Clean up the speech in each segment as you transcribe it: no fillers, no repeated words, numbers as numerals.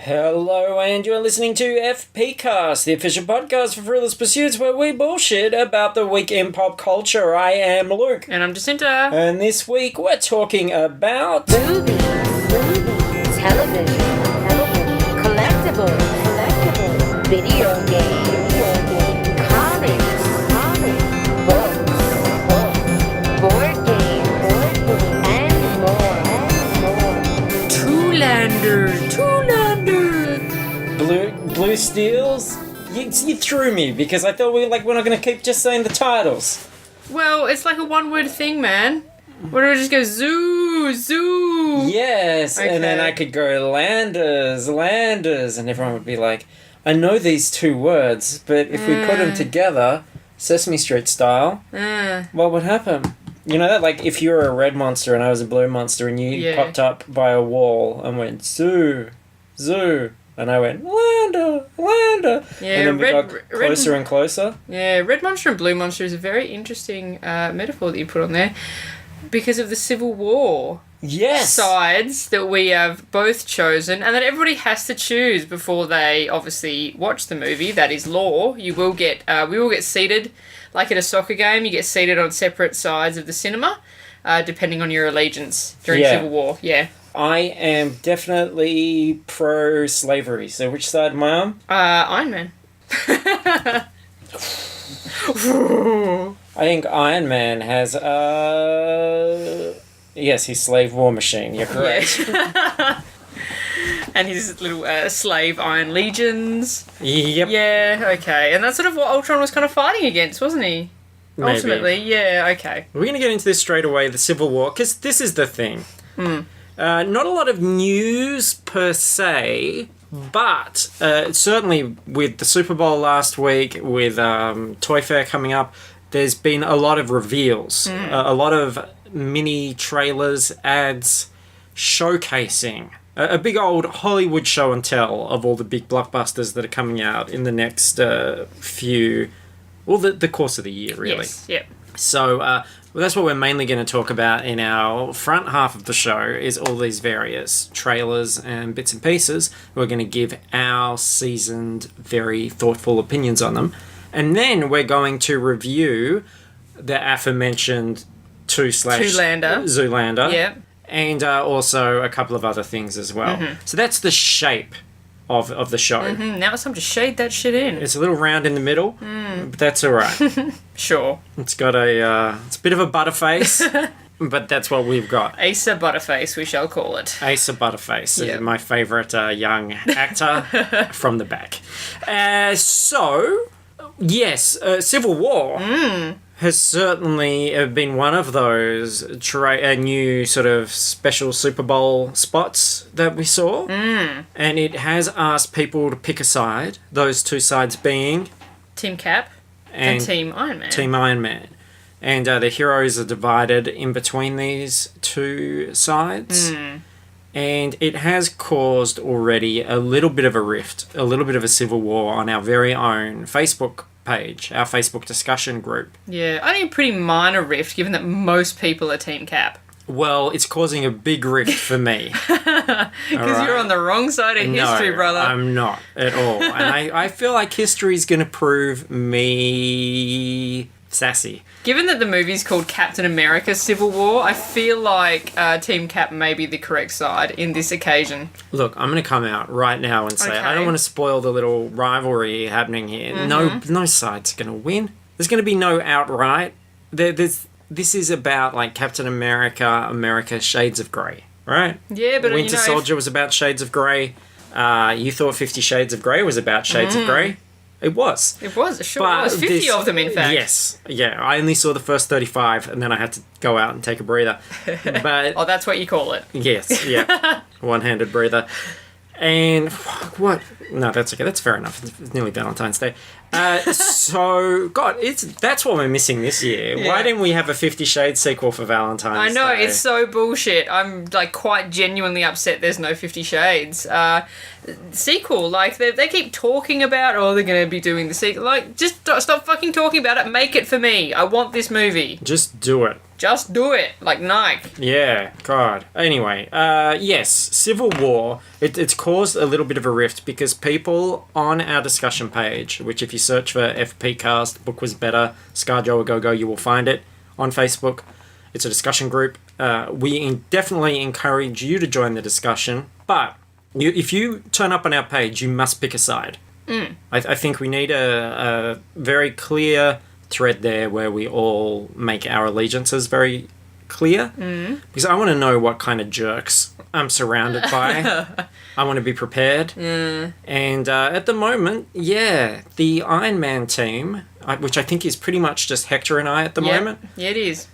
Hello, and you're listening to FPcast, the official podcast for Fruitless Pursuits, where we bullshit about the week in pop culture. I am Luke. And I'm Jacinta. And this week we're talking about... Movies, television, collectibles, video games, comics, books, board games, and more. 2lander. Blue Steels? You threw me, because I thought we're not going to keep just saying the titles. Well, it's like a one-word thing, man. Why don't we just go zoo? Yes, Okay. And then I could go landers, and everyone would be like, I know these two words, but if we put them together, Sesame Street style, what would happen? You know that, like, if you were a red monster and I was a blue monster and you popped up by a wall and went, zoo, and I went, lander, Yeah, and then we got closer and closer. Yeah, red monster and blue monster is a very interesting metaphor that you put on there because of the Civil War. Yes. Sides that we have both chosen and that everybody has to choose before they obviously watch the movie. That is law. You will get we will get seated like at a soccer game. You get seated on separate sides of the cinema depending on your allegiance during Civil War. Yeah. I am definitely pro-slavery. So which side am I on? Iron Man. I think Iron Man has yes, his slave war machine. You're correct. Yeah. And his little slave iron legions. Yep. Yeah, okay. And that's sort of what Ultron was kind of fighting against, wasn't he? Maybe. Ultimately, yeah, okay. We're going to get into this straight away, the Civil War, because this is the thing. Not a lot of news per se, but certainly with the Super Bowl last week, with Toy Fair coming up, there's been a lot of reveals, a lot of mini trailers, ads, showcasing a big old Hollywood show and tell of all the big blockbusters that are coming out in the next the course of the year, really. Yes, yep. So that's what we're mainly going to talk about in our front half of the show, is all these various trailers and bits and pieces. We're going to give our seasoned, very thoughtful opinions on them. And then we're going to review the aforementioned Zoolander. Yep. And also a couple of other things as well. So that's the shape of the show. Now it's time to shade that shit in. It's a little round in the middle, but that's all right. Sure. It's got it's a bit of a butterface, but that's what we've got. Asa Butterface, we shall call it. Asa Butterface, Yep. my favourite young actor from the back. So, yes, Civil War has certainly been one of those new sort of special Super Bowl spots that we saw. And it has asked people to pick a side, those two sides being... Team Cap and Team Iron Man. Team Iron Man. And the heroes are divided in between these two sides. And it has caused already a little bit of a rift, a little bit of a civil war on our very own Facebook page, our Facebook discussion group. Yeah, only a pretty minor rift, given that most people are Team Cap. Well, it's causing a big rift for me. Because you're on the wrong side of history, brother. I'm not at all. And I feel like history's going to prove me sassy. Given that the movie's called Captain America Civil War, I feel like Team Cap may be the correct side in this occasion. Look, I'm going to come out right now and say, I don't want to spoil the little rivalry happening here. No side's going to win. There's going to be no outright. This is about, like, Captain America Shades of Grey, right? Yeah, but Winter Soldier was about Shades of Grey. You thought 50 Shades of Grey was about Shades of Grey. It was. It was, sure. It was 50 of them, in fact. Yes. Yeah, I only saw the first 35, and then I had to go out and take a breather. But oh, that's what you call it. yes, yeah. One-handed breather. And what? No, that's okay. That's fair enough. It's nearly Valentine's Day. God, that's what we're missing this year. Yeah. Why didn't we have a 50 Shades sequel for Valentine's I know, Day? it's so bullshit. I'm, like, quite genuinely upset there's no 50 Shades. Sequel, like, they keep talking about, they're going to be doing the sequel. Like, just stop fucking talking about it. Make it for me. I want this movie. Just do it. Just do it. Like Nike. Yeah, God. Anyway, yes, Civil War, it's caused a little bit of a rift because people on our discussion page, which if you search for FPcast, Book Was Better, ScarJo a Go-Go, you will find it on Facebook. It's a discussion group. We definitely encourage you to join the discussion, but if you turn up on our page, you must pick a side. I think we need a very clear thread there where we all make our allegiances very clear, because I want to know what kind of jerks I'm surrounded by. I want to be prepared. And at the moment, the Iron Man team, which I think is pretty much just Hector and I at the moment. Yeah, it is.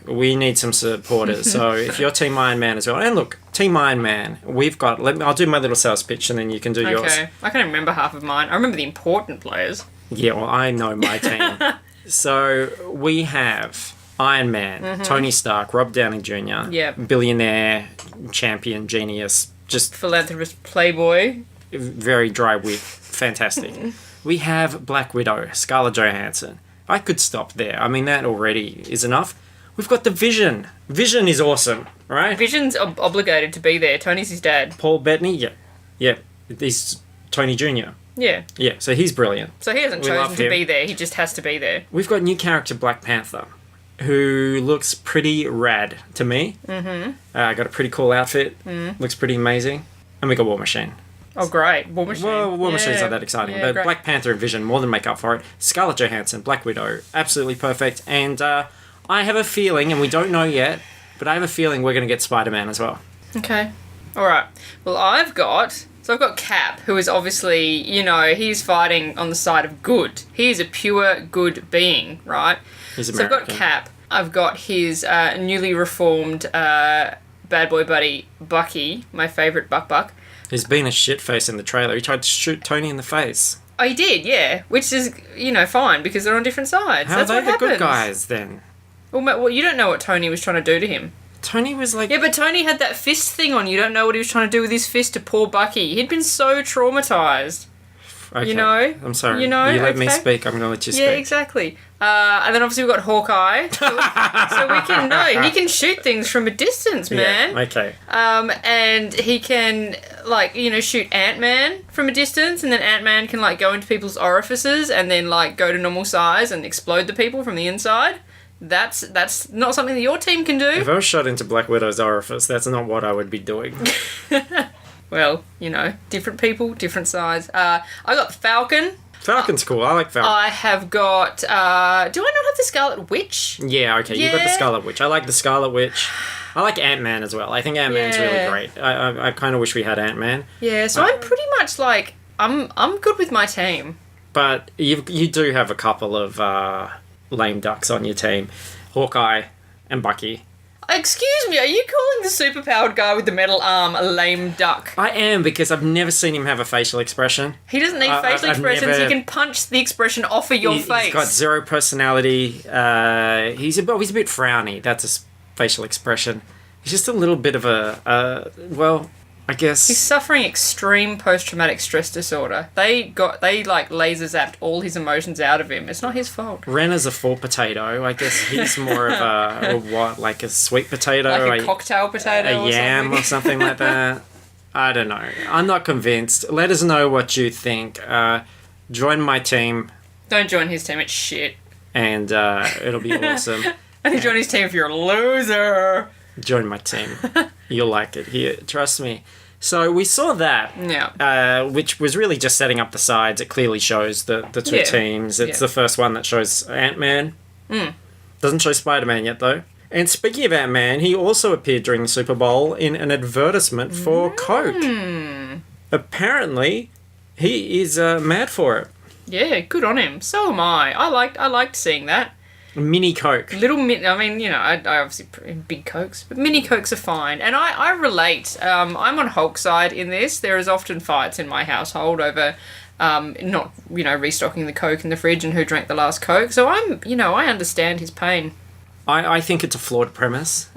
We need some supporters. So if you're Team Iron Man as well, and look, Team Iron Man, we've got. I'll do my little sales pitch, and then you can do yours. Okay, I can't remember half of mine. I remember the important players. Yeah, well, I know my team. So we have Iron Man, Tony Stark, Rob Downey Jr., billionaire, champion, genius, just philanthropist, playboy, very dry wit, fantastic. We have Black Widow, Scarlett Johansson. I could stop there. I mean, that already is enough. We've got the Vision. Vision is awesome, right? Vision's obligated to be there. Tony's his dad. Paul Bettany, yeah. He's Tony Jr. Yeah. Yeah, so he's brilliant. So he hasn't chosen to be there. He just has to be there. We've got new character Black Panther, who looks pretty rad to me. Got a pretty cool outfit. Looks pretty amazing. And we got War Machine. Oh, great. War Machine. Well, War Machine's not that exciting. But great. Black Panther and Vision more than make up for it. Scarlett Johansson, Black Widow, absolutely perfect. And I have a feeling, and we don't know yet, but I have a feeling we're going to get Spider-Man as well. Okay. All right. Well, I've got Cap, who is obviously, he's fighting on the side of good. He is a pure good being, right? He's American. So I've got Cap. I've got his newly reformed bad boy buddy, Bucky, my favourite Buck. He's been a shitface in the trailer. He tried to shoot Tony in the face. Oh, he did, yeah. Which is, fine, because they're on different sides. How That's are they what happens. the good guys, then? Well, you don't know what Tony was trying to do to him. Tony was like... Yeah, but Tony had that fist thing on. You don't know what he was trying to do with his fist to poor Bucky. He'd been so traumatised. Okay. I'm sorry. You let me speak. I'm going to let you speak. Yeah, exactly. And then obviously we've got Hawkeye. So we can know. He can shoot things from a distance, man. Yeah, okay. And he can, shoot Ant-Man from a distance, and then Ant-Man can, go into people's orifices and then, go to normal size and explode the people from the inside. That's not something that your team can do. If I was shot into Black Widow's orifice, that's not what I would be doing. Well, different people, different size. I got Falcon. Falcon's cool. I like Falcon. I have got... do I not have the Scarlet Witch? Yeah, okay. Yeah. You've got the Scarlet Witch. I like the Scarlet Witch. I like Ant-Man as well. I think Ant-Man's really great. I kind of wish we had Ant-Man. Yeah, so I'm pretty much I'm good with my team. But you do have a couple of lame ducks on your team. Hawkeye and Bucky. Excuse me, are you calling the superpowered guy with the metal arm a lame duck? I am, because I've never seen him have a facial expression. He doesn't need facial expressions. He can punch the expression off of your face. He's got zero personality. He's a bit frowny. That's a facial expression. He's just a little bit of I guess he's suffering extreme post-traumatic stress disorder. They laser zapped all his emotions out of him. It's not his fault. Ren is a full potato. I guess he's more of a sweet potato, like a cocktail potato, a yam or something like that. I don't know. I'm not convinced. Let us know what you think. Join my team. Don't join his team. It's shit. And it'll be awesome. Only join his team if you're a loser. Join my team. You'll like it. Here, trust me. So we saw that, which was really just setting up the sides. It clearly shows the two teams. It's the first one that shows Ant-Man. Doesn't show Spider-Man yet, though. And speaking of Ant-Man, he also appeared during the Super Bowl in an advertisement for Coke. Apparently, he is mad for it. Yeah, good on him. So am I. I liked seeing that. Mini Coke. I obviously big Cokes, but mini Cokes are fine. And I relate. I'm on Hulk's side in this. There is often fights in my household over not, restocking the Coke in the fridge and who drank the last Coke. So I understand his pain. I think it's a flawed premise.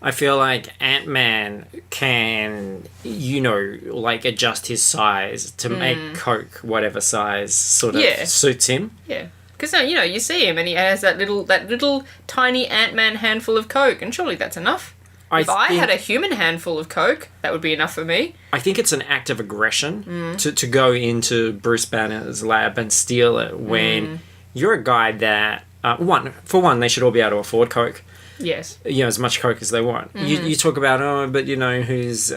I feel like Ant-Man can, adjust his size to make Coke whatever size sort of suits him. Yeah. Because, you see him and he has that little tiny Ant-Man handful of Coke, and surely that's enough. If I had a human handful of Coke, that would be enough for me. I think it's an act of aggression to go into Bruce Banner's lab and steal it when you're a guy that, for one, they should all be able to afford Coke. Yes. As much Coke as they want. You talk about, who's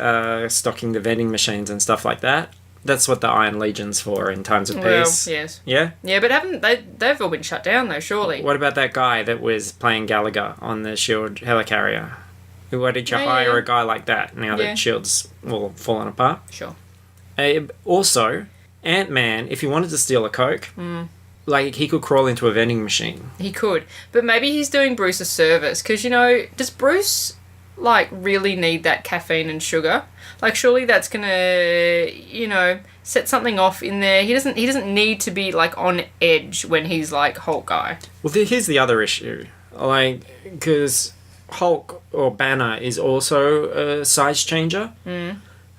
stocking the vending machines and stuff like that. That's what the Iron Legion's for in times of peace. Well, yes. Yeah? Yeah, but they've all been shut down, though, surely. What about that guy that was playing Gallagher on the SHIELD helicarrier? Why did you hire a guy like that now that SHIELD's all fallen apart? Sure. Also, Ant-Man, if he wanted to steal a Coke, he could crawl into a vending machine. He could. But maybe he's doing Bruce a service, because, does Bruce, really need that caffeine and sugar? Surely that's gonna, set something off in there. He doesn't need to be, on edge when he's, Hulk guy. Well, here's the other issue. Because Hulk or Banner is also a size changer.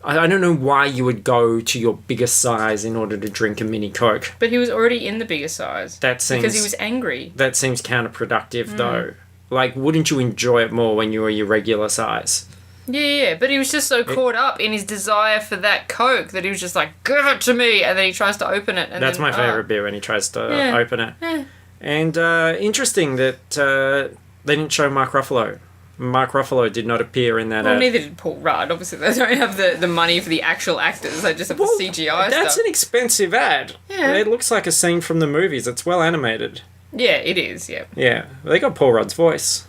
I don't know why you would go to your biggest size in order to drink a mini Coke. But he was already in the biggest size. Because he was angry. That seems counterproductive, though. Wouldn't you enjoy it more when you were your regular size? Yeah, but he was just so caught up in his desire for that Coke that he was just give it to me, and then he tries to open it. That's my favourite bit, when he tries to open it. Yeah. And interesting that they didn't show Mark Ruffalo. Mark Ruffalo did not appear in that ad. Neither did Paul Rudd. Obviously, they don't have the money for the actual actors. They just have the CGI stuff. That's an expensive ad. Yeah. It looks like a scene from the movies. It's well animated. Yeah, it is, yeah. Yeah. They got Paul Rudd's voice.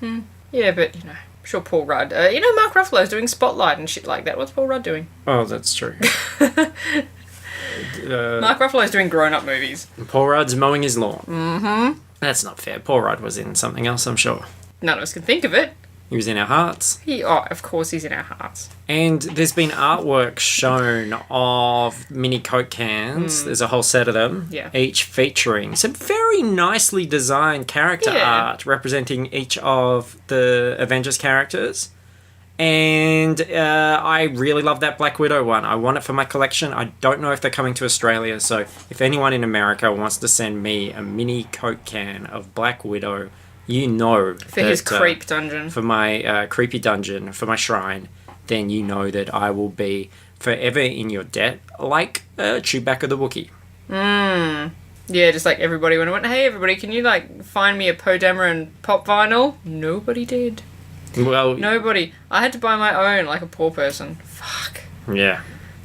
Yeah, but, sure, Paul Rudd. Mark Ruffalo's doing Spotlight and shit like that. What's Paul Rudd doing? Oh, that's true. Mark Ruffalo's doing grown-up movies. Paul Rudd's mowing his lawn. That's not fair. Paul Rudd was in something else, I'm sure. None of us can think of it. He was in our hearts. Of course he's in our hearts. And there's been artwork shown of mini Coke cans. There's a whole set of them. Yeah. Each featuring some very nicely designed character art representing each of the Avengers characters. And I really love that Black Widow one. I want it for my collection. I don't know if they're coming to Australia, so if anyone in America wants to send me a mini Coke can of Black Widow, for his creep dungeon, for my creepy dungeon, for my shrine, then that I will be forever in your debt, like Chewbacca the Wookiee. Yeah, just like everybody when I went, hey everybody, can you find me a Poe Dameron pop vinyl? Nobody did. Well, nobody. I had to buy my own, like a poor person. Fuck. Yeah,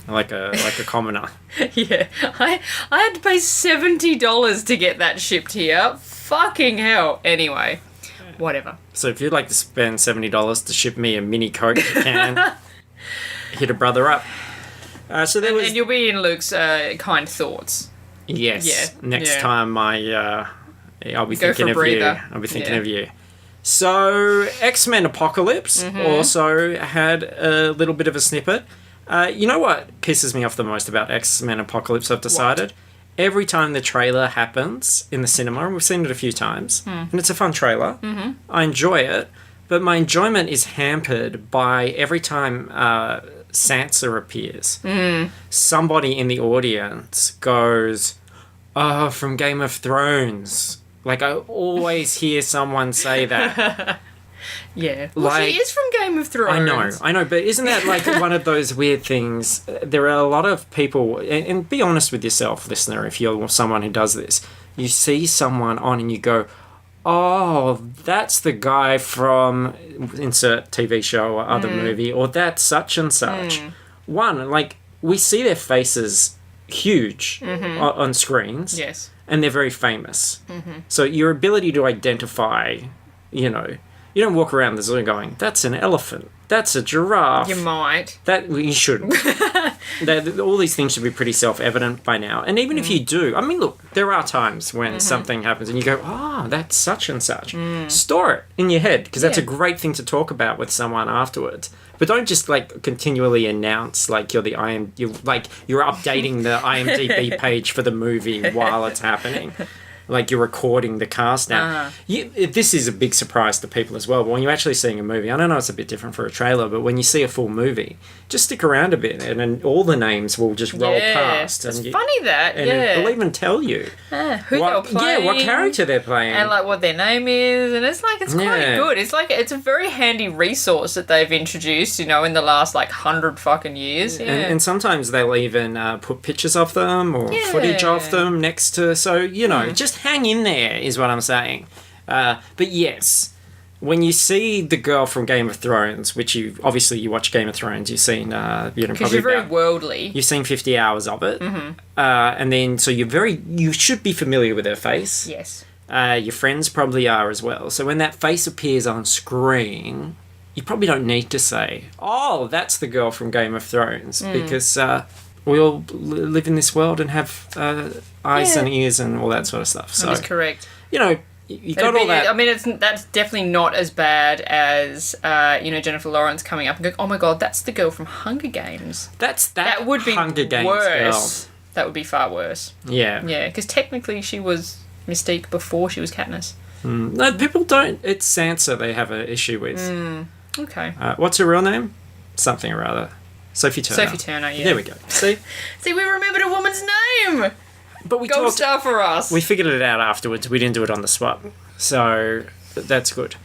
like a commoner. Yeah, I had to pay $70 to get that shipped here. Fucking hell. Anyway, whatever. So if you'd like to spend $70 to ship me a mini Coke can, hit a brother up. And you'll be in Luke's kind thoughts. Yes. Yeah. Next time I'll be thinking of you. I'll be thinking of you. So X-Men Apocalypse also had a little bit of a snippet. You know what pisses me off the most about X-Men Apocalypse, I've decided? What? Every time the trailer happens in the cinema, and we've seen it a few times, and it's a fun trailer, I enjoy it, but my enjoyment is hampered by every time Sansa appears. Somebody in the audience goes, "Oh, from Game of Thrones." I always hear someone say that. Yeah. Well, she is from Game of Thrones. I know, but isn't that one of those weird things? There are a lot of people, and be honest with yourself, listener, if you're someone who does this, you see someone on and you go, oh, that's the guy from insert TV show or other movie, or that's such and such. One, we see their faces huge on screens. Yes. And they're very famous. So your ability to identify, You don't walk around the zoo going, that's an elephant. That's a giraffe. You might. You shouldn't. All these things should be pretty self-evident by now. And even if you do, I mean, look, there are times when something happens and you go, oh, that's such and such. Store it in your head, because that's a great thing to talk about with someone afterwards. But don't just, like, continually announce, like, you're updating the IMDb page for the movie while it's happening. Like, you're recording the cast now. This is a big surprise to people as well. But when you're actually seeing a movie, I don't know, it's a bit different for a trailer, but when you see a full movie, just stick around a bit, and then all the names will just roll past. It's funny that, and it'll even tell you who they're playing. Yeah, what character they're playing. And, like, what their name is. And it's quite good. It's a very handy resource that they've introduced, in the last, 100 fucking years. Yeah. And sometimes they'll even put pictures of them or footage of them next to... So, just hang in there is what I'm saying. But yes, when you see the girl from Game of Thrones, which you watch Game of Thrones, you've seen because you're very worldly. You've seen 50 hours of it, and then so you should be familiar with her face. Yes. Your friends probably are as well. So when that face appears on screen, you probably don't need to say, "Oh, that's the girl from Game of Thrones," because we all live in this world and have eyes and ears and all that sort of stuff. So that's correct. You got all that. I mean, that's definitely not as bad as Jennifer Lawrence coming up and going, "Oh my god, that's the girl from Hunger Games." That would be Hunger Games worse. Girl. That would be far worse. Yeah. Yeah, because technically she was Mystique before she was Katniss. No, people don't. It's Sansa they have an issue with. Okay. What's her real name? Something or other. Sophie Turner. Sophie Turner, yeah. There we go. See, we remembered a woman's name. But we Gold star for us. We figured it out afterwards. We didn't do it on the spot, so that's good.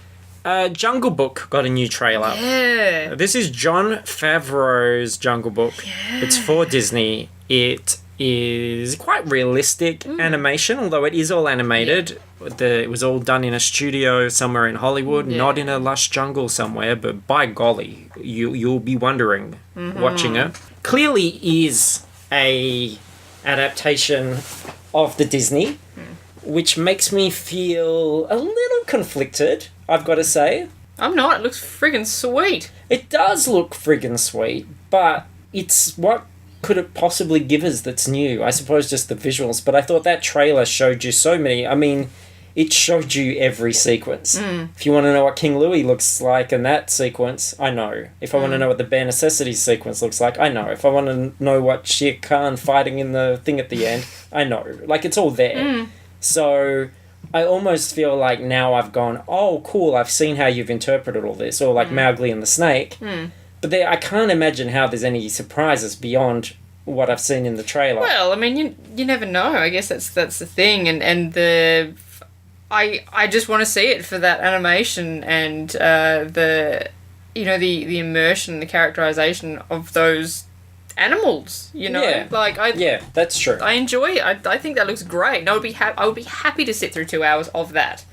Jungle Book got a new trailer. Yeah. This is Jon Favreau's Jungle Book. Yeah. It's for Disney. It is quite realistic animation, although it is all animated. It was all done in a studio somewhere in Hollywood, not in a lush jungle somewhere, but by golly, you'll be wondering watching it. Clearly is a adaptation of the Disney, which makes me feel a little conflicted, I've got to say. I'm not. It looks friggin' sweet. It does look friggin' sweet, but it's what could it possibly give us that's new? I suppose just the visuals, but I thought that trailer showed you so many. I mean, it showed you every sequence. If you want to know what King Louis looks like in that sequence, I know. If I want to know what the Bare Necessities sequence looks like, I know. If I want to know what Shere Khan fighting in the thing at the end, I know. Like, it's all there. So I almost feel like now I've gone, oh, cool, I've seen how you've interpreted all this, or like Mowgli and the Snake. But I can't imagine how there's any surprises beyond what I've seen in the trailer. Well, I mean, you never know. I guess that's the thing, and I just want to see it for that animation and the immersion, the characterization of those animals. Yeah. Yeah, that's true. I enjoy it. I think that looks great. And I would be happy to sit through 2 hours of that.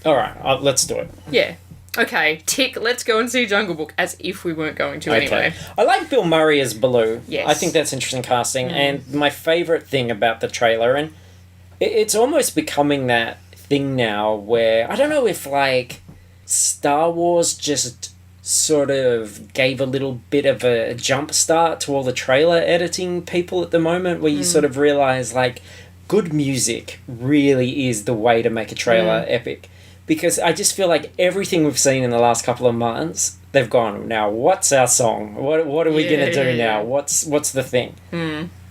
All right, let's do it. Yeah. Okay, tick, let's go and see Jungle Book, as if we weren't going to anyway. I like Bill Murray as Baloo. Yes. I think that's interesting casting. And my favourite thing about the trailer, and it's almost becoming that thing now where, I don't know if, like, Star Wars just sort of gave a little bit of a jump start to all the trailer editing people at the moment, where you sort of realise, like, good music really is the way to make a trailer epic. Because I just feel like everything we've seen in the last couple of months, they've gone, now what's our song? What are we going to do now? What's the thing?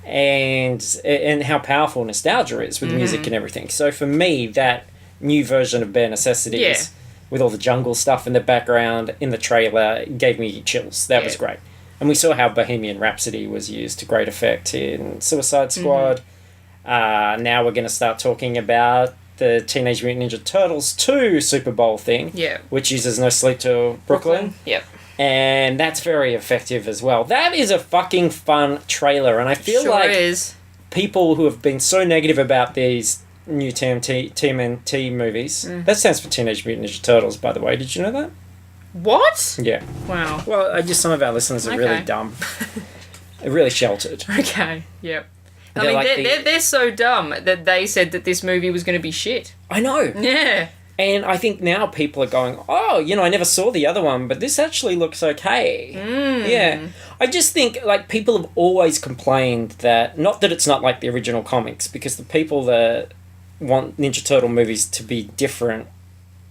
And how powerful nostalgia is with music and everything. So for me, that new version of Bare Necessities, with all the jungle stuff in the background, in the trailer, gave me chills. That was great. And we saw how Bohemian Rhapsody was used to great effect in Suicide Squad. Now we're going to start talking about the Teenage Mutant Ninja Turtles 2 Super Bowl thing, which uses No Sleep Till Brooklyn. Yep. And that's very effective as well. That is a fucking fun trailer, and I feel people who have been so negative about these new TMNT movies, that stands for Teenage Mutant Ninja Turtles, by the way. Did you know that? What? Yeah. Wow. Well, just some of our listeners are really dumb. They're really sheltered. Okay, yep. They're so dumb that they said that this movie was going to be shit. I know. Yeah. And I think now people are going, oh, you know, I never saw the other one, but this actually looks okay. Yeah. I just think, like, people have always complained that, not that it's not like the original comics, because the people that want Ninja Turtle movies to be different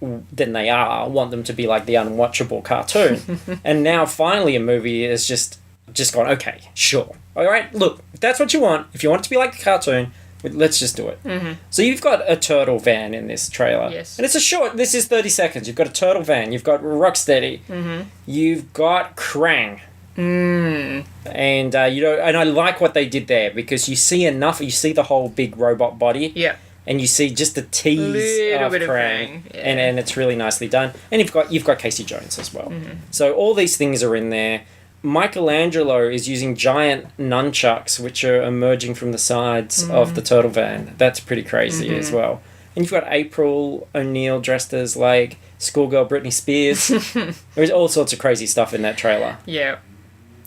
than they are want them to be like the unwatchable cartoon. And now finally a movie is just gone, okay, sure. All right, look, if that's what you want, if you want it to be like a cartoon, let's just do it. So you've got a turtle van in this trailer. Yes. And it's a short, this is 30 seconds. You've got a turtle van. You've got Rocksteady. You've got Krang. And, you know, and I like what they did there because you see enough, you see the whole big robot body. Yeah. And you see just the tease Little of bit of Krang. Krang, yeah. And it's really nicely done. And you've got Casey Jones as well. So all these things are in there. Michelangelo is using giant nunchucks which are emerging from the sides of the turtle van. That's pretty crazy as well. And you've got April O'Neil dressed as like schoolgirl Britney Spears. There's all sorts of crazy stuff in that trailer. Yeah.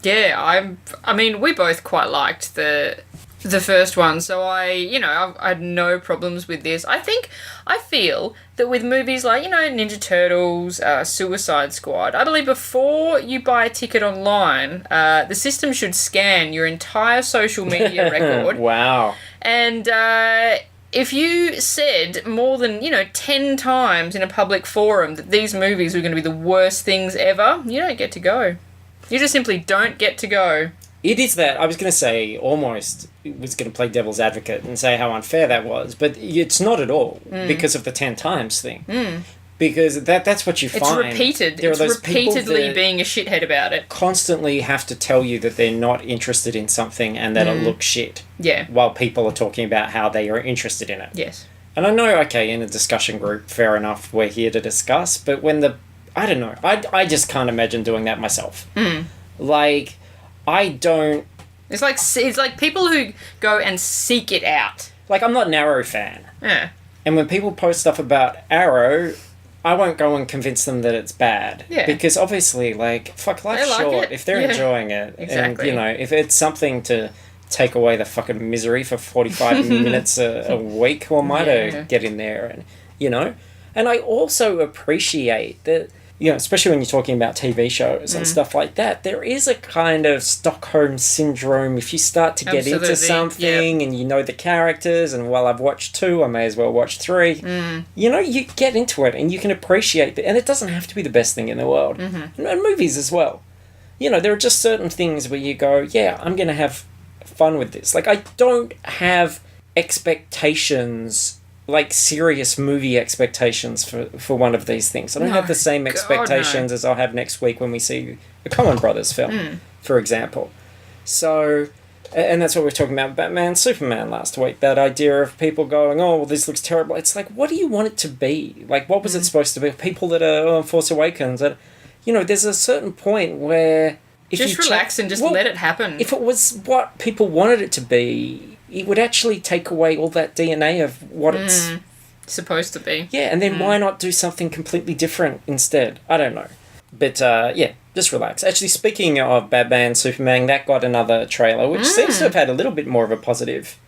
Yeah, I mean, we both quite liked the first one, so I had no problems with this. I feel that with movies like, you know, Ninja Turtles, Suicide Squad, I believe before you buy a ticket online, the system should scan your entire social media record. Wow. And if you said more than, 10 times in a public forum that these movies were going to be the worst things ever, you don't get to go. You just simply don't get to go. It is that. I was going to say, almost, was going to play devil's advocate and say how unfair that was, but it's not at all because of the 10 times thing. Because that's what you find. It's repeated. There are those repeatedly being a shithead about it. Constantly have to tell you that they're not interested in something and that it looks shit. Yeah. While people are talking about how they are interested in it. Yes. And I know, okay, in a discussion group, fair enough, we're here to discuss, but when I don't know, I just can't imagine doing that myself. Like, I don't... It's like people who go and seek it out. Like, I'm not an Arrow fan. Yeah. And when people post stuff about Arrow, I won't go and convince them that it's bad. Yeah. Because obviously, like, fuck, life's like short. it. If they're enjoying it, Exactly. and, if it's something to take away the fucking misery for 45 minutes a week, well, might get in there and, And I also appreciate that, especially when you're talking about TV shows and stuff like that, there is a kind of Stockholm syndrome. If you start to get into something and you know the characters, and while I've watched 2, I may as well watch 3, you get into it and you can appreciate it. And it doesn't have to be the best thing in the world. And movies as well. There are just certain things where you go, yeah, I'm going to have fun with this. Like, I don't have expectations, like serious movie expectations for one of these things. I don't have the same expectations as I'll have next week when we see the Coen Brothers film, for example. So, and that's what we were talking about Batman, Superman last week. That idea of people going, oh, well, this looks terrible. It's like, what do you want it to be? Like, what was it supposed to be? People that are on Force Awakens, that, there's a certain point where... Just relax and just let it happen. If it was what people wanted it to be, it would actually take away all that DNA of what it's supposed to be. Yeah, and then why not do something completely different instead? I don't know. But, just relax. Actually, speaking of Batman, Superman, that got another trailer, which seems to have had a little bit more of a positive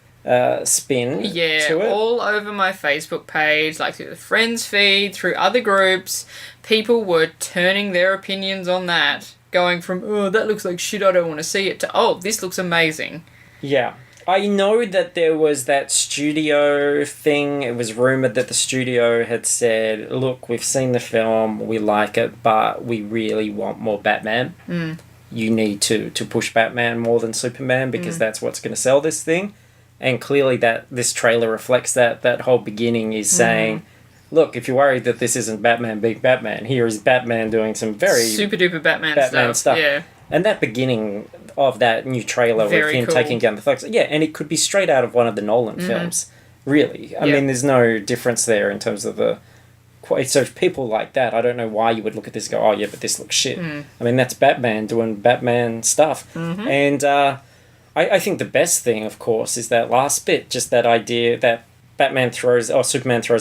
spin to it. All over my Facebook page, like through the Friends feed, through other groups, people were turning their opinions on that. Going from, oh, that looks like shit, I don't want to see it, to, oh, this looks amazing. Yeah. I know that there was that studio thing. It was rumoured that the studio had said, look, we've seen the film, we like it, but we really want more Batman. You need to push Batman more than Superman because that's what's going to sell this thing. And clearly this trailer reflects that. That whole beginning is saying... Look, if you're worried that this isn't Batman being Batman, here is Batman doing some very... super-duper Batman stuff. Yeah. And that beginning of that new trailer with him taking down the thugs... Yeah, and it could be straight out of one of the Nolan films, really. I mean, there's no difference there in terms of the... So people like that, I don't know why you would look at this and go, oh, yeah, but this looks shit. I mean, that's Batman doing Batman stuff. And I think the best thing, of course, is that last bit, just that idea that Superman throws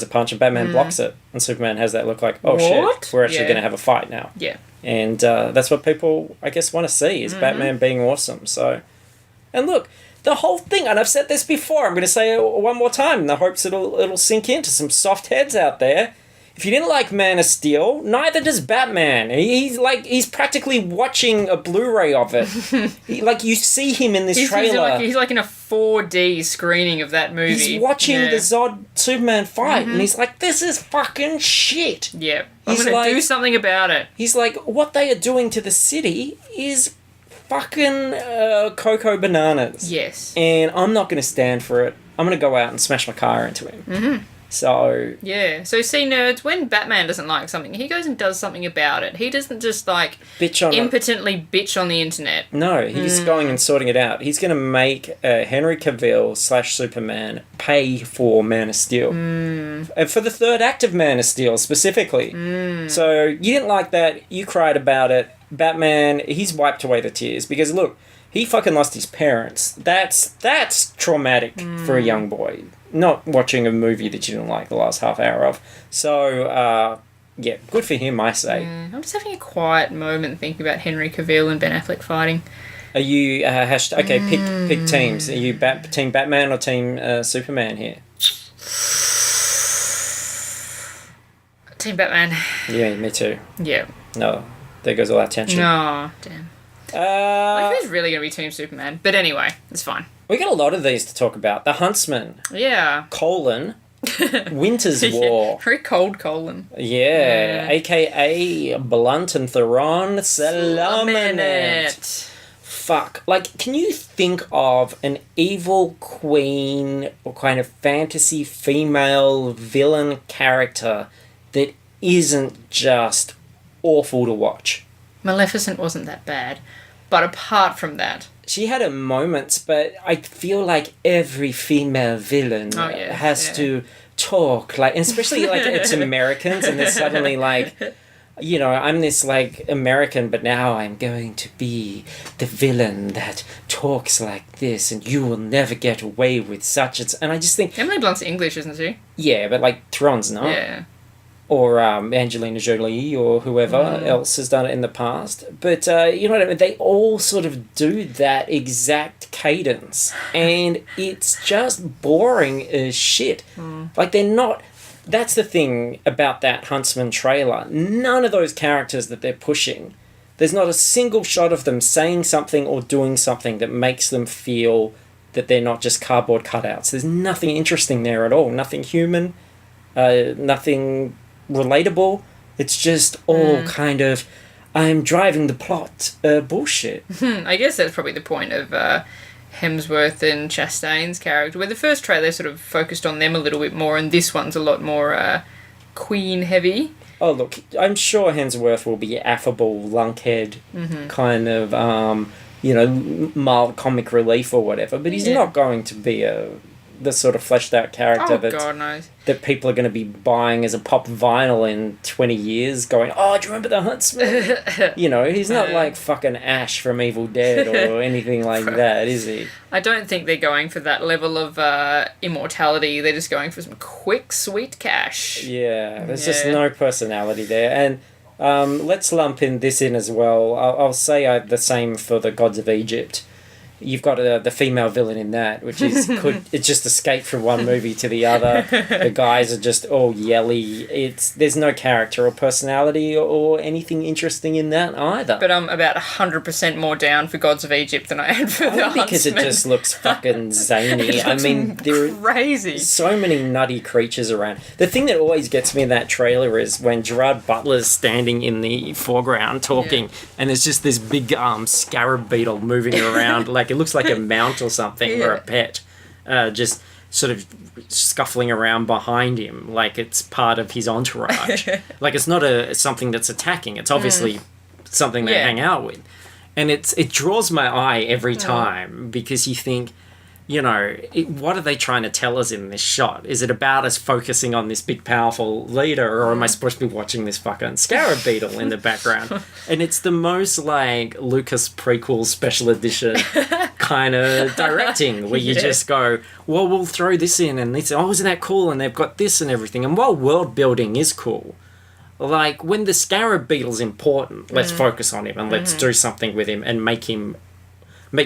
a punch and Batman blocks it. And Superman has that look like, oh shit, we're actually going to have a fight now. Yeah. And that's what people, I guess, want to see, is Batman being awesome. So, and look, the whole thing, and I've said this before, I'm going to say it one more time in the hopes it'll sink into some soft heads out there, if you didn't like Man of Steel, neither does Batman. He's practically watching a Blu-ray of it. You see him in this trailer. He's like in a 4D screening of that movie. He's watching the Zod Superman fight, and he's like, "This is fucking shit." Yeah, I'm gonna do something about it. He's like, "What they are doing to the city is fucking cocoa bananas." Yes, and I'm not gonna stand for it. I'm gonna go out and smash my car into him. Mm-hmm. So... Yeah. So, see, nerds, when Batman doesn't like something, he goes and does something about it. He doesn't just, impotently bitch on the internet. No, he's going and sorting it out. He's going to make Henry Cavill / Superman pay for Man of Steel. For the third act of Man of Steel, specifically. So, you didn't like that. You cried about it. Batman, he's wiped away the tears. Because, look, he fucking lost his parents. That's traumatic for a young boy. Not watching a movie that you didn't like the last half hour of. So, yeah, good for him, I say. I'm just having a quiet moment thinking about Henry Cavill and Ben Affleck fighting. Are you, okay, pick teams. Are you Team Batman or Team Superman here? Team Batman. Yeah, me too. Yeah. No, there goes all our attention. No, damn. Who's really going to be Team Superman? But anyway, it's fine. We got a lot of these to talk about. The Huntsman. Yeah. Winter's War. Very cold colon. Yeah. A.K.A. Blunt and Theron Salaminate. Fuck. Can you think of an evil queen or kind of fantasy female villain character that isn't just awful to watch? Maleficent wasn't that bad. But apart from that... She had her moments, but I feel like every female villain has to talk, and especially it's Americans, and they're suddenly I'm this American, but now I'm going to be the villain that talks like this, and you will never get away with such. And I just think Emily Blunt's English, isn't she? Yeah, but Theron's not. Yeah. Or Angelina Jolie or whoever else has done it in the past. But, you know what I mean? They all sort of do that exact cadence. And it's just boring as shit. They're not... That's the thing about that Huntsman trailer. None of those characters that they're pushing, there's not a single shot of them saying something or doing something that makes them feel that they're not just cardboard cutouts. There's nothing interesting there at all. Nothing human. Nothing... relatable. It's just all kind of I'm driving the plot bullshit. I guess that's probably the point of Hemsworth and Chastain's character, where the first trailer sort of focused on them a little bit more, and this one's a lot more queen heavy. Oh look, I'm sure Hemsworth will be affable, lunkhead, kind of mild comic relief or whatever, but he's not going to be the sort of fleshed out character that people are going to be buying as a pop vinyl in 20 years going, oh, do you remember the Huntsman? He's not like fucking Ash from Evil Dead or anything like that, is he? I don't think they're going for that level of immortality. They're just going for some quick, sweet cash. Yeah, there's just no personality there. And let's lump this in as well. I'll say the same for the Gods of Egypt. You've got the female villain in that, which is it's just escape from one movie to the other. The guys are just all yelly. There's no character or personality or anything interesting in that either. But I'm about 100% more down for Gods of Egypt than I am for the Huntsman. Because it just looks fucking zany. I mean, there are so many nutty creatures around. The thing that always gets me in that trailer is when Gerard Butler's standing in the foreground talking, and there's just this big scarab beetle moving around it looks like a mount or something, or a pet, just sort of scuffling around behind him like it's part of his entourage. It's not something that's attacking. It's obviously something they hang out with. And it draws my eye every time because you think, what are they trying to tell us in this shot? Is it about us focusing on this big, powerful leader, or am I supposed to be watching this fucking scarab beetle in the background? And it's the most Lucas prequel special edition kind of directing, where you just go, well, we'll throw this in, and it's, isn't that cool? And they've got this and everything. And while world building is cool, when the scarab beetle's important, let's focus on him and let's do something with him and make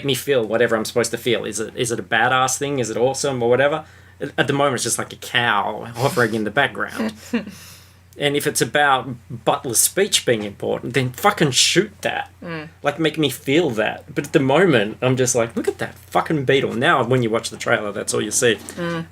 me feel whatever I'm supposed to feel. Is it a badass thing? Is it awesome or whatever? At the moment, it's just like a cow hovering in the background. And if it's about Butler's speech being important, then fucking shoot that. Like, make me feel that. But at the moment, I'm just like, look at that fucking beetle. Now, when you watch the trailer, that's all you see. And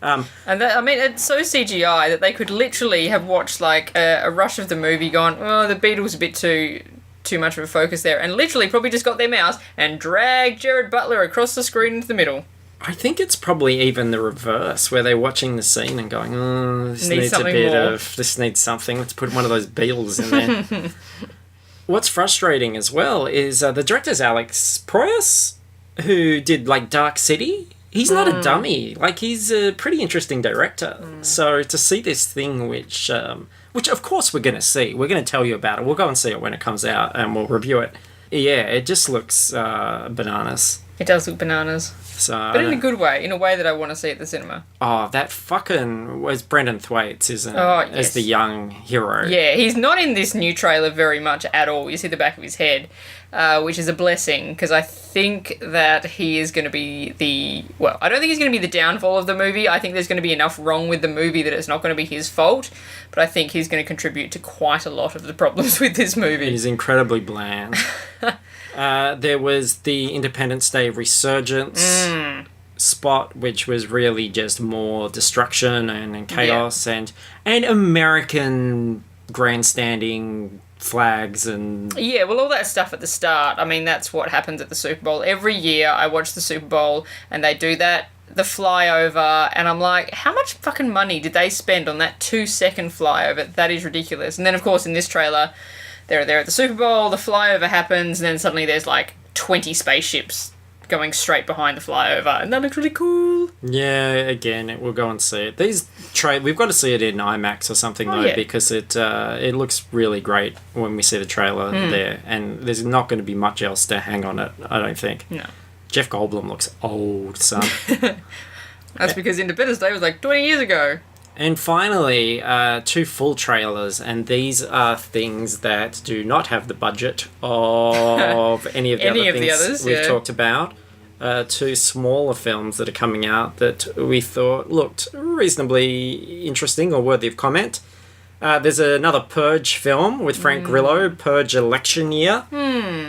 that, I mean, it's so CGI that they could literally have watched, like, a rush of the movie gone, oh, the beetle's a bit too much of a focus there, and literally probably just got their mouse and dragged Jared Butler across the screen into the middle. I think it's probably even the reverse, where they're watching the scene and going, oh, this needs a bit more. this needs something. Let's put one of those beetles in there. What's frustrating as well is the director's Alex Proyas, who did, like, Dark City. He's not a dummy. Like, he's a pretty interesting director. So to see this thing, which of course we're going to see. We're going to tell you about it. We'll go and see it when it comes out, and we'll review it. Yeah, it just looks bananas. It does look bananas. So, but in a good way, in a way that I want to see at the cinema. Oh, that fucking was Brendan Thwaites, isn't it? Oh, yes. As the young hero. Yeah, he's not in this new trailer very much at all. You see the back of his head, which is a blessing, because I think that he is going to be I don't think he's going to be the downfall of the movie. I think there's going to be enough wrong with the movie that it's not going to be his fault, but I think he's going to contribute to quite a lot of the problems with this movie. He's incredibly bland. There was the Independence Day resurgence spot, which was really just more destruction and chaos and American grandstanding flags and... Yeah, well, all that stuff at the start, I mean, that's what happens at the Super Bowl. Every year I watch the Super Bowl and they do that, the flyover, and I'm like, how much fucking money did they spend on that 2-second flyover? That is ridiculous. And then, of course, in this trailer... They're there at the Super Bowl, the flyover happens, and then suddenly there's like 20 spaceships going straight behind the flyover, and that looks really cool. Yeah, again, we'll go and see it. We've got to see it in IMAX or something because it looks really great when we see the trailer there, and there's not going to be much else to hang on it, I don't think. No. Jeff Goldblum looks old, son. That's because Independence Day was like 20 years ago. And finally, 2 full trailers, and these are things that do not have the budget of any of the other things we've talked about. 2 smaller films that are coming out that we thought looked reasonably interesting or worthy of comment. There's another Purge film with Frank Grillo, Purge Election Year.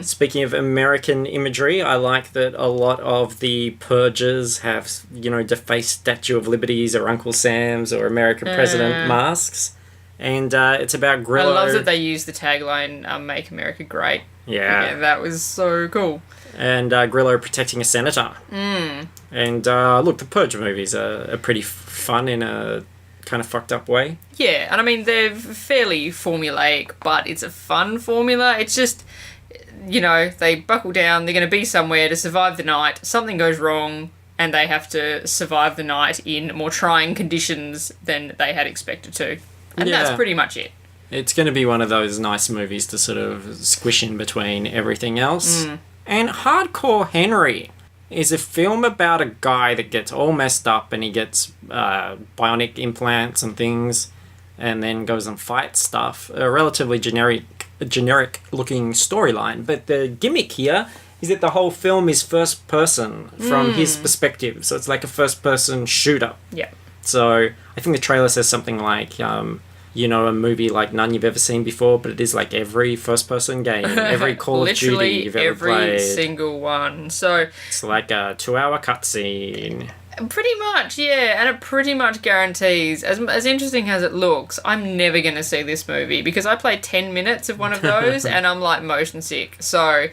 Speaking of American imagery, I like that a lot of the Purges have, defaced Statue of Liberties or Uncle Sam's or American President masks. And it's about Grillo. I love that they use the tagline, Make America Great. Yeah. That was so cool. And Grillo protecting a senator. And look, the Purge movies are pretty fun in a... kind of fucked up way. Yeah, and I mean, they're fairly formulaic, but it's a fun formula. It's just, they buckle down, they're going to be somewhere to survive the night, something goes wrong, and they have to survive the night in more trying conditions than they had expected to. And that's pretty much it. It's going to be one of those nice movies to sort of squish in between everything else. And Hardcore Henry is a film about a guy that gets all messed up and he gets bionic implants and things and then goes and fights stuff. A relatively generic looking storyline. But the gimmick here is that the whole film is first person from his perspective. So it's like a first person shooter. Yeah. So I think the trailer says something like, a movie like none you've ever seen before, but it is like every first-person game, every Call of Duty you've ever played. Literally every single one. So it's like a 2-hour cutscene. Pretty much, yeah, and it pretty much guarantees, as interesting as it looks, I'm never going to see this movie, because I played 10 minutes of one of those, and I'm like motion sick. So,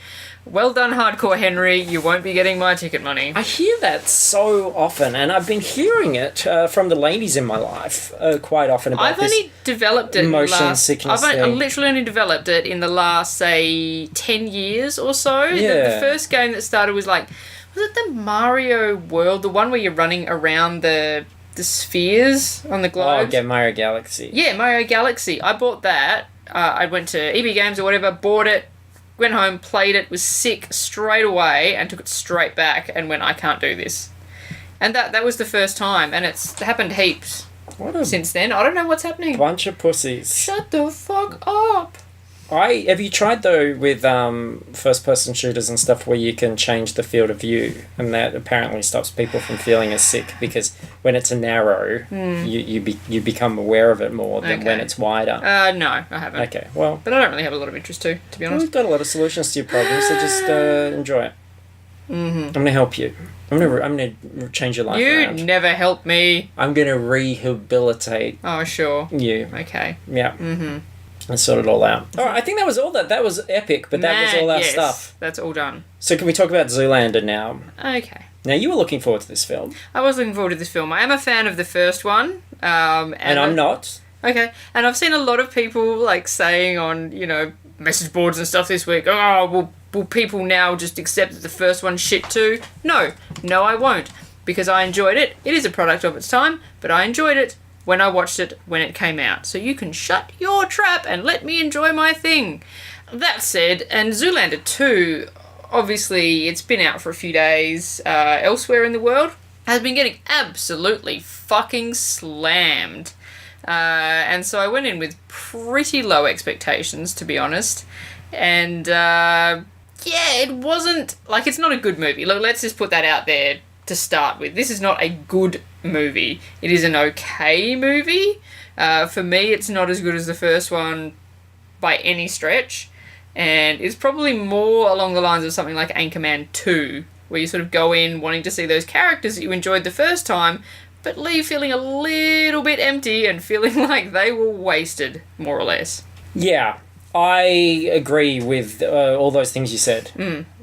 well done, Hardcore Henry, you won't be getting my ticket money. I hear that so often, and I've been hearing it from the ladies in my life quite often about I've only developed it motion sickness thing. I've literally only developed it in the last, say, 10 years or so. Yeah. The first game that started was like... Was it the Mario World, the one where you're running around the spheres on the globe? Oh, yeah, Mario Galaxy. Yeah, Mario Galaxy. I bought that. I went to EB Games or whatever, bought it, went home, played it, was sick straight away, and took it straight back and went, I can't do this. And that was the first time, and it's happened heaps since then. I don't know what's happening. Bunch of pussies. Shut the fuck up. Have you tried though with first-person shooters and stuff where you can change the field of view, and that apparently stops people from feeling as sick because when it's a narrow, you become aware of it more than when it's wider. No, I haven't. Okay, well, but I don't really have a lot of interest to be honest. We've got a lot of solutions to your problems, so just enjoy it. Mm-hmm. I'm gonna help you. I'm gonna change your life around. You never help me. I'm gonna rehabilitate. Oh, sure. You. Okay. Yeah. Mm-hmm. And sort it all out. All right, I think that was all that. That was epic, but that was all our stuff. That's all done. So can we talk about Zoolander now? Okay. Now, you were looking forward to this film. I was looking forward to this film. I am a fan of the first one. And I'm not. Okay. And I've seen a lot of people, like, saying on, message boards and stuff this week, oh, will people now just accept that the first one's shit too? No, I won't. Because I enjoyed it. It is a product of its time, but I enjoyed it when I watched it when it came out. So you can shut your trap and let me enjoy my thing. That said, and Zoolander 2, obviously it's been out for a few days elsewhere in the world, has been getting absolutely fucking slammed. And so I went in with pretty low expectations, to be honest. And it wasn't, like, it's not a good movie. Look, let's just put that out there to start with. This is not a good movie. It is an okay movie. For me, it's not as good as the first one by any stretch. And it's probably more along the lines of something like Anchorman 2, where you sort of go in wanting to see those characters that you enjoyed the first time, but leave feeling a little bit empty and feeling like they were wasted, more or less. Yeah, I agree with all those things you said.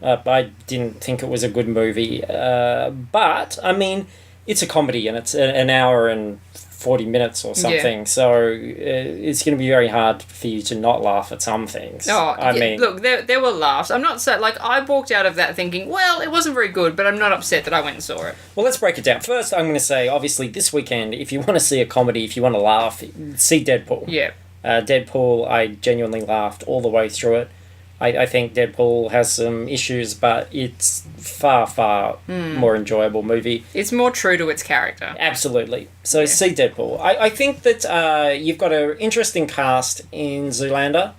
I didn't think it was a good movie. But, I mean, it's a comedy and it's an hour and 40 minutes or something. Yeah. So it's going to be very hard for you to not laugh at some things. I mean, look, there were laughs. I'm not sad. Like, I walked out of that thinking, well, it wasn't very good, but I'm not upset that I went and saw it. Well, let's break it down. First, I'm going to say, obviously, this weekend, if you want to see a comedy, if you want to laugh, see Deadpool. Yeah. Deadpool, I genuinely laughed all the way through it. I think Deadpool has some issues, but it's far, far more enjoyable movie. It's more true to its character. Absolutely. So see Deadpool. I think that you've got an interesting cast in Zoolander.